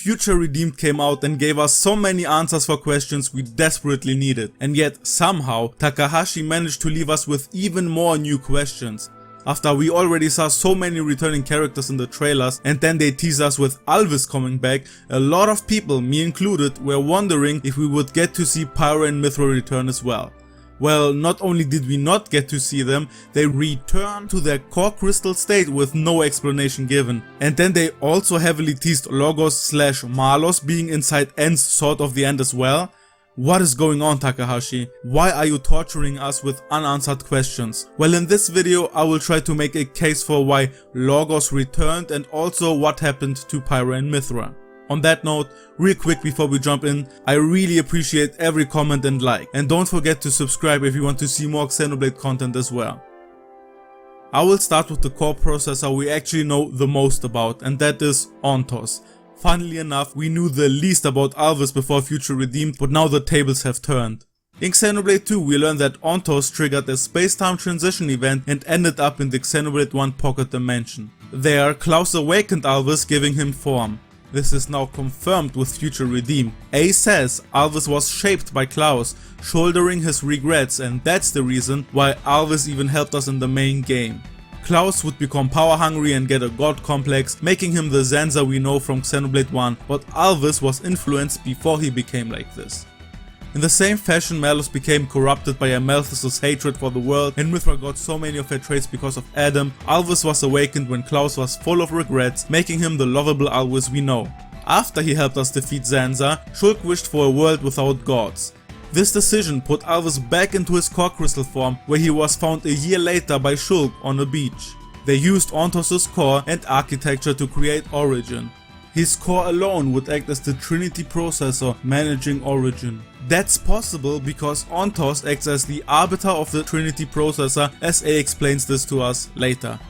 Future Redeemed came out and gave us so many answers for questions we desperately needed, and yet somehow Takahashi managed to leave us with even more new questions. After we already saw so many returning characters in the trailers and then they teased us with Alvis coming back, a lot of people, me included, were wondering if we would get to see Pyra and Mythra return as well. Well, not only did we not get to see them, they returned to their core crystal state with no explanation given. And then they also heavily teased Logos/Malos being inside End's Sword of the End as well. What is going on, Takahashi? Why are you torturing us with unanswered questions? Well, in this video I will try to make a case for why Logos returned and also what happened to Pyra and Mythra. On that note, real quick before we jump in, I really appreciate every comment and like, and don't forget to subscribe if you want to see more Xenoblade content as well. I will start with the core processor we actually know the most about, and that is Ontos. Funnily enough, we knew the least about Alvis before Future Redeemed, but now the tables have turned. In Xenoblade 2 we learned that Ontos triggered a space-time transition event and ended up in the Xenoblade 1 pocket dimension. There, Klaus awakened Alvis, giving him form. This is now confirmed with Future Redeemed. A says Alvis was shaped by Klaus, shouldering his regrets, and that's the reason why Alvis even helped us in the main game. Klaus would become power hungry and get a god complex, making him the Zanza we know from Xenoblade 1, but Alvis was influenced before he became like this. In the same fashion, Malos became corrupted by Amalthus' hatred for the world, and Mythra got so many of her traits because of Adam. Alvis was awakened when Klaus was full of regrets, making him the lovable Alvis we know. After he helped us defeat Zanza, Shulk wished for a world without gods. This decision put Alvis back into his core crystal form, where he was found a year later by Shulk on a beach. They used Ontos' core and architecture to create Origin. His core alone would act as the Trinity processor managing Origin. That's possible because Ontos acts as the arbiter of the Trinity processor, as A explains this to us later.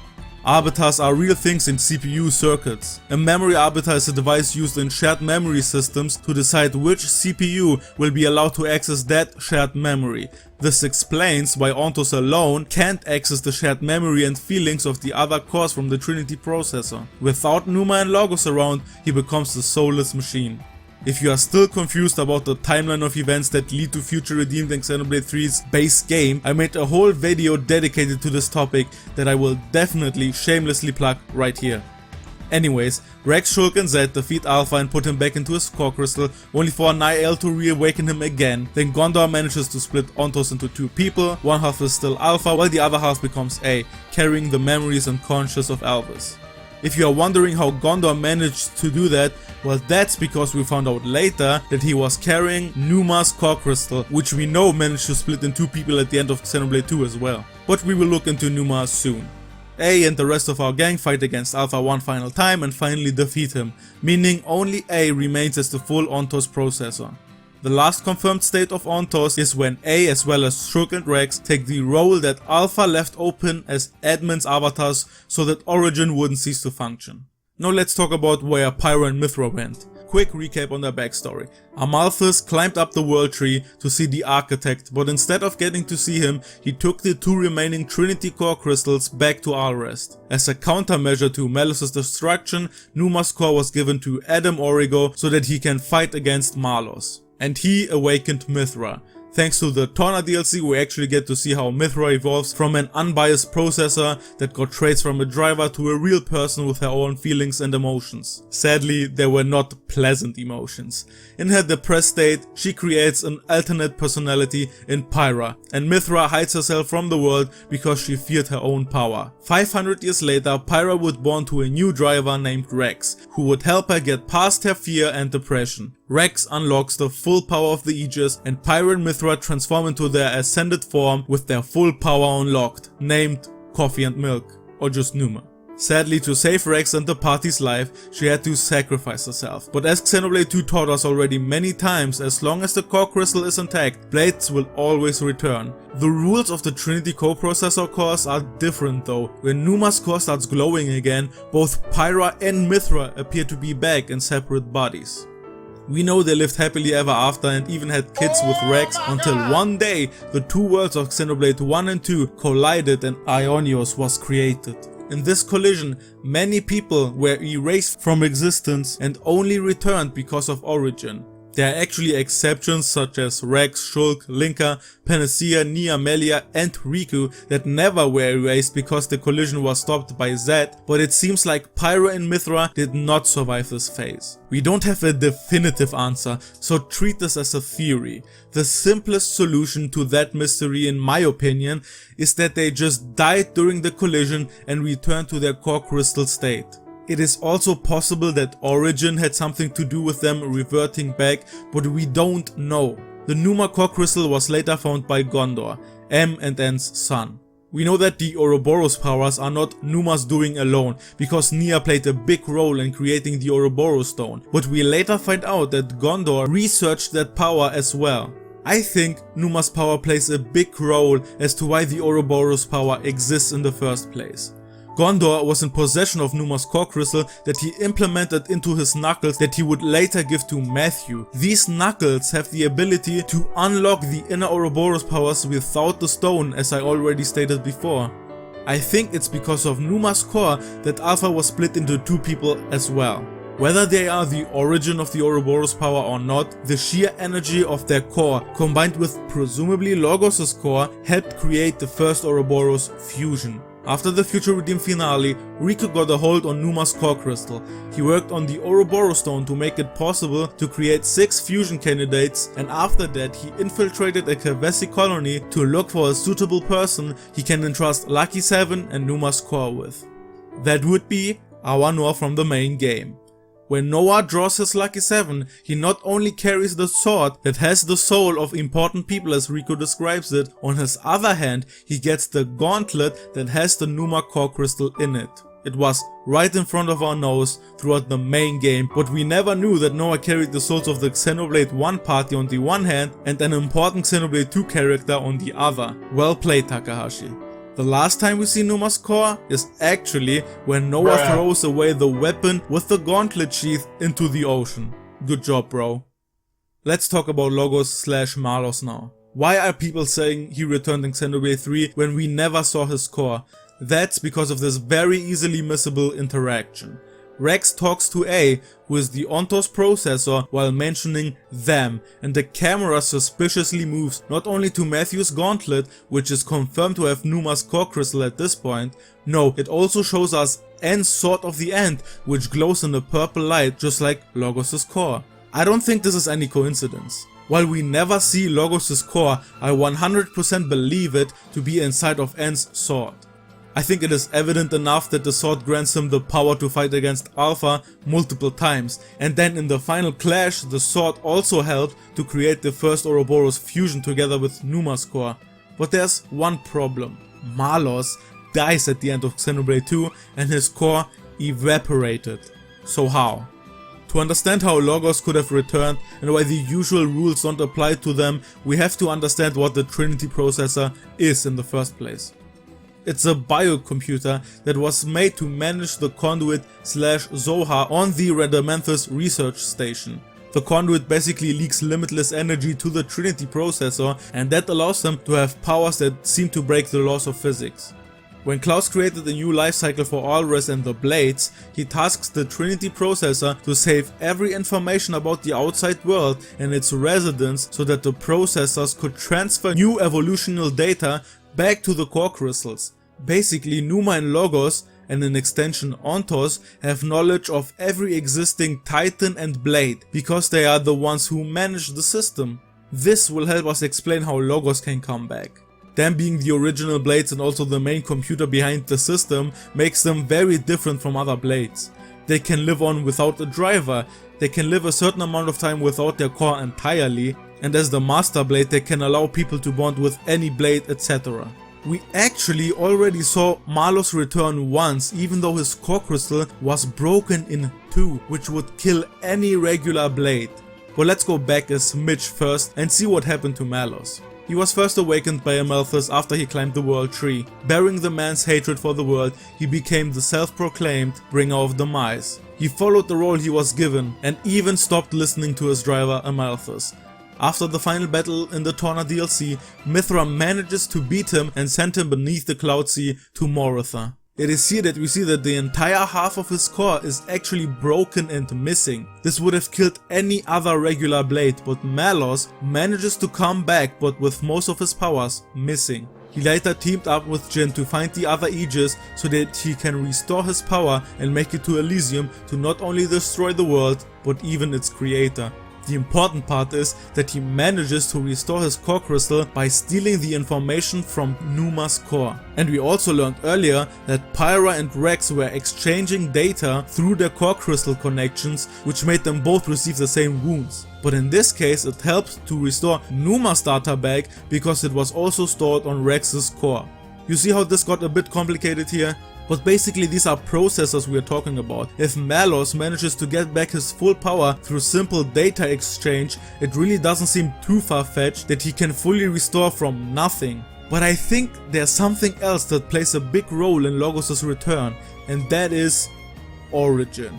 Arbiters are real things in CPU circuits. A memory arbiter is a device used in shared memory systems to decide which CPU will be allowed to access that shared memory. This explains why Ontos alone can't access the shared memory and feelings of the other cores from the Trinity processor. Without Pneuma and Logos around, he becomes the soulless machine. If you are still confused about the timeline of events that lead to Future Redeemed and Xenoblade 3's base game, I made a whole video dedicated to this topic that I will definitely shamelessly plug right here. Anyways, Rex, Shulk and Zed defeat Alpha and put him back into his core crystal, only for Niall to reawaken him again. Then Gondor manages to split Ontos into two people, one half is still Alpha while the other half becomes A, carrying the memories and conscience of Alvis. If you are wondering how Gondor managed to do that, well, that's because we found out later that he was carrying Pneuma's core crystal, which we know managed to split in two people at the end of Xenoblade 2 as well. But we will look into Pneuma soon. A and the rest of our gang fight against Alpha one final time and finally defeat him, meaning only A remains as the full Ontos processor. The last confirmed state of Ontos is when A as well as Shulk and Rex take the role that Alpha left open as admin's avatars so that Origin wouldn't cease to function. Now let's talk about where Pyra and Mythra went. Quick recap on their backstory. Amalthus climbed up the world tree to see the architect, but instead of getting to see him, he took the two remaining Trinity core crystals back to Alrest. As a countermeasure to Malos' destruction, Pneuma's core was given to Adam Origo so that he can fight against Malos. And he awakened Mythra. Thanks to the Torna DLC, we actually get to see how Mythra evolves from an unbiased processor that got traits from a driver to a real person with her own feelings and emotions. Sadly, they were not pleasant emotions. In her depressed state, she creates an alternate personality in Pyra, and Mythra hides herself from the world because she feared her own power. 500 years later, Pyra would born to a new driver named Rex, who would help her get past her fear and depression. Rex unlocks the full power of the Aegis, and Pyra and Mythra transform into their ascended form with their full power unlocked, named Coffee and Milk, or just Pneuma. Sadly, to save Rex and the party's life, she had to sacrifice herself. But as Xenoblade 2 taught us already many times, as long as the core crystal is intact, blades will always return. The rules of the Trinity coprocessor cores are different though. When Pneuma's core starts glowing again, both Pyra and Mythra appear to be back in separate bodies. We know they lived happily ever after and even had kids with Rex until one day the two worlds of Xenoblade 1 and 2 collided and Aionios was created. In this collision, many people were erased from existence and only returned because of origin. There are actually exceptions such as Rex, Shulk, Linka, Panacea, Nia, Melia and Riku that never were erased because the collision was stopped by Zed, but it seems like Pyra and Mythra did not survive this phase. We don't have a definitive answer, so treat this as a theory. The simplest solution to that mystery, in my opinion, is that they just died during the collision and returned to their core crystal state. It is also possible that origin had something to do with them reverting back, but we don't know. The Pneuma core crystal was later found by Gondor, M and N's son. We know that the Ouroboros powers are not Pneuma's doing alone, because Nia played a big role in creating the Ouroboros stone, but we later find out that Gondor researched that power as well. I think Pneuma's power plays a big role as to why the Ouroboros power exists in the first place. Gondor was in possession of Pneuma's core crystal that he implemented into his knuckles that he would later give to Matthew. These knuckles have the ability to unlock the inner Ouroboros powers without the stone, as I already stated before. I think it's because of Pneuma's core that Alpha was split into two people as well. Whether they are the origin of the Ouroboros power or not, the sheer energy of their core combined with presumably Logos' core helped create the first Ouroboros fusion. After the Future Redeem finale, Riku got a hold on Pneuma's core crystal. He worked on the Ouroboros stone to make it possible to create 6 fusion candidates, and after that he infiltrated a Kavesi colony to look for a suitable person he can entrust Lucky 7 and Pneuma's core with. That would be our Noah from the main game. When Noah draws his Lucky 7, he not only carries the sword that has the soul of important people as Riku describes it, on his other hand he gets the gauntlet that has the Pneuma core crystal in it. It was right in front of our nose throughout the main game, but we never knew that Noah carried the souls of the Xenoblade 1 party on the one hand and an important Xenoblade 2 character on the other. Well played, Takahashi. The last time we see Pneuma's core is actually when Noah throws away the weapon with the gauntlet sheath into the ocean. Good job, bro. Let's talk about Logos/Malos now. Why are people saying he returned in Xenoblade 3 when we never saw his core? That's because of this very easily missable interaction. Rex talks to A, who is the Ontos processor, while mentioning them, and the camera suspiciously moves not only to Matthew's gauntlet, which is confirmed to have Pneuma's core crystal at this point, no, it also shows us N's Sword of the End, which glows in a purple light just like Logos' core. I don't think this is any coincidence. While we never see Logos' core, I 100% believe it to be inside of N's sword. I think it is evident enough that the sword grants him the power to fight against Alpha multiple times, and then in the final clash the sword also helped to create the first Ouroboros fusion together with Pneuma's core. But there's one problem. Malos dies at the end of Xenoblade 2 and his core evaporated. So how? To understand how Logos could have returned and why the usual rules don't apply to them, we have to understand what the Trinity processor is in the first place. It's a biocomputer that was made to manage the conduit/Zoha on the Radamanthus research station. The conduit basically leaks limitless energy to the Trinity processor, and that allows them to have powers that seem to break the laws of physics. When Klaus created a new life cycle for Alvis and the Blades, he tasks the Trinity processor to save every information about the outside world and its residents so that the processors could transfer new evolutional data back to the core crystals. Basically, Pneuma and Logos, and in extension Ontos, have knowledge of every existing Titan and Blade, because they are the ones who manage the system. This will help us explain how Logos can come back. Them being the original Blades and also the main computer behind the system makes them very different from other Blades. They can live on without a driver, they can live a certain amount of time without their core entirely, and as the Master Blade they can allow people to bond with any blade, etc. We actually already saw Malos return once, even though his core crystal was broken in 2, which would kill any regular blade. But let's go back a smidge first and see what happened to Malos. He was first awakened by Amalthus after he climbed the world tree. Bearing the man's hatred for the world, he became the self-proclaimed bringer of demise. He followed the role he was given and even stopped listening to his driver Amalthus. After the final battle in the Torna DLC, Mythra manages to beat him and send him beneath the Cloud Sea to Moritha. It is here that we see that the entire half of his core is actually broken and missing. This would have killed any other regular blade, but Malos manages to come back but with most of his powers missing. He later teamed up with Jin to find the other Aegis so that he can restore his power and make it to Elysium to not only destroy the world, but even its creator. The important part is that he manages to restore his core crystal by stealing the information from Pneuma's core. And we also learned earlier that Pyra and Rex were exchanging data through their core crystal connections, which made them both receive the same wounds. But in this case it helped to restore Pneuma's data back because it was also stored on Rex's core. You see how this got a bit complicated here? But basically these are processors we are talking about. If Malos manages to get back his full power through simple data exchange, it really doesn't seem too far-fetched that he can fully restore from nothing. But I think there's something else that plays a big role in Logos' return, and that is Origin.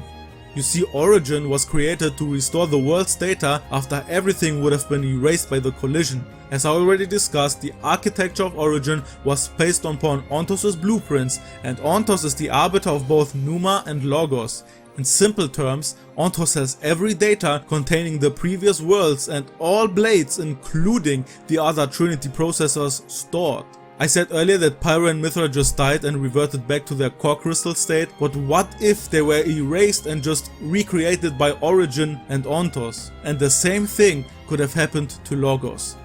You see, Origin was created to restore the world's data after everything would have been erased by the collision. As I already discussed, the architecture of Origin was based upon Ontos' blueprints, and Ontos is the arbiter of both Pneuma and Logos. In simple terms, Ontos has every data containing the previous worlds and all blades, including the other Trinity processors, stored. I said earlier that Pyra and Mythra just died and reverted back to their core crystal state, but what if they were erased and just recreated by Origin and Ontos? And the same thing could have happened to Logos.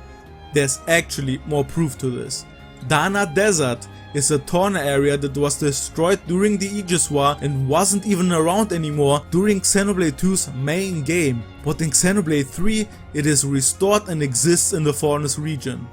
There's actually more proof to this. Dana Desert is a Torna area that was destroyed during the Aegis War and wasn't even around anymore during Xenoblade 2's main game. But in Xenoblade 3 it is restored and exists in the Forest region.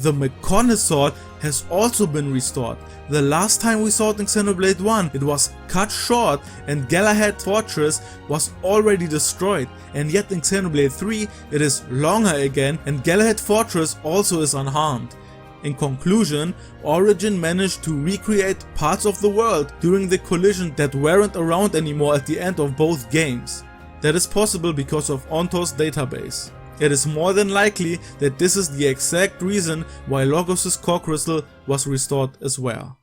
The Mechonis sword has also been restored. The last time we saw it in Xenoblade 1, it was cut short and Galahad Fortress was already destroyed, and yet in Xenoblade 3 it is longer again and Galahad Fortress also is unharmed. In conclusion, Origin managed to recreate parts of the world during the collision that weren't around anymore at the end of both games. That is possible because of Ontos' database. It is more than likely that this is the exact reason why Logos' core crystal was restored as well.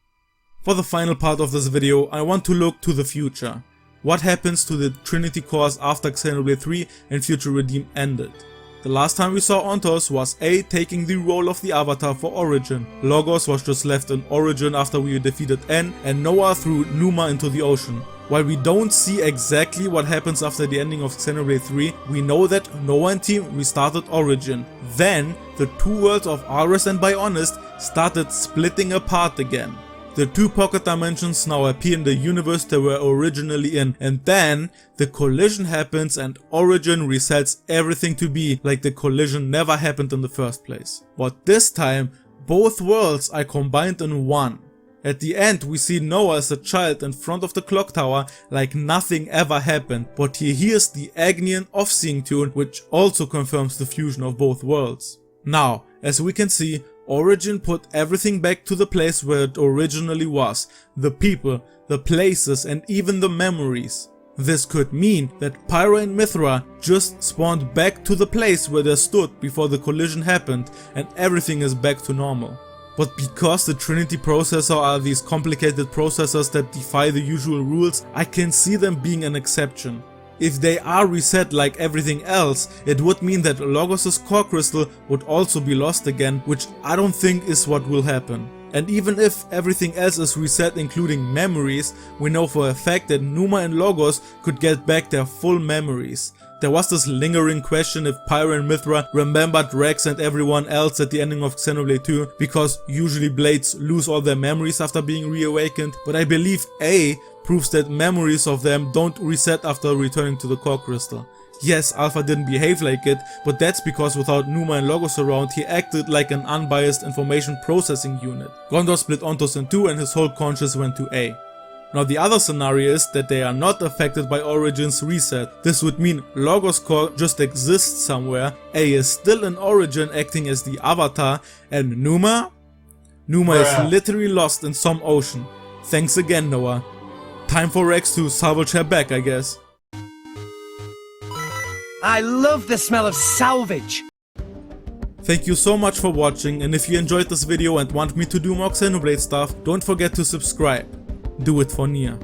For the final part of this video, I want to look to the future. What happens to the Trinity cores after Xenoblade 3 and Future Redeem ended? The last time we saw Ontos was A taking the role of the avatar for Origin. Logos was just left in Origin after we defeated N, and Noah threw Pneuma into the ocean. While we don't see exactly what happens after the ending of Xenoblade 3, we know that Noah and team restarted Origin. Then, the two worlds of Ares and Bionist started splitting apart again. The two pocket dimensions now appear in the universe they were originally in, and then the collision happens and Origin resets everything to be like the collision never happened in the first place. But this time, both worlds are combined in one. At the end we see Noah as a child in front of the clock tower like nothing ever happened, but he hears the Agnian off-seeing tune, which also confirms the fusion of both worlds. Now, as we can see, Origin put everything back to the place where it originally was, the people, the places and even the memories. This could mean that Pyra and Mythra just spawned back to the place where they stood before the collision happened and everything is back to normal. But because the Trinity processor are these complicated processors that defy the usual rules, I can see them being an exception. If they are reset like everything else, it would mean that Logos' core crystal would also be lost again, which I don't think is what will happen. And even if everything else is reset including memories, we know for a fact that Pneuma and Logos could get back their full memories. There was this lingering question if Pyra and Mythra remembered Rex and everyone else at the ending of Xenoblade 2, because usually blades lose all their memories after being reawakened, but I believe A proves that memories of them don't reset after returning to the core crystal. Yes, Alpha didn't behave like it, but that's because without Pneuma and Logos around, he acted like an unbiased information processing unit. Gondor split Ontos in two and his whole conscience went to A. Now the other scenario is that they are not affected by Origin's reset. This would mean Logos core just exists somewhere, A is still in Origin acting as the avatar, and Pneuma is literally lost in some ocean. Thanks again, Noah. Time for Rex to salvage her back, I guess. I love the smell of salvage! Thank you so much for watching, and if you enjoyed this video and want me to do more Xenoblade stuff, don't forget to subscribe. Do it for Nia.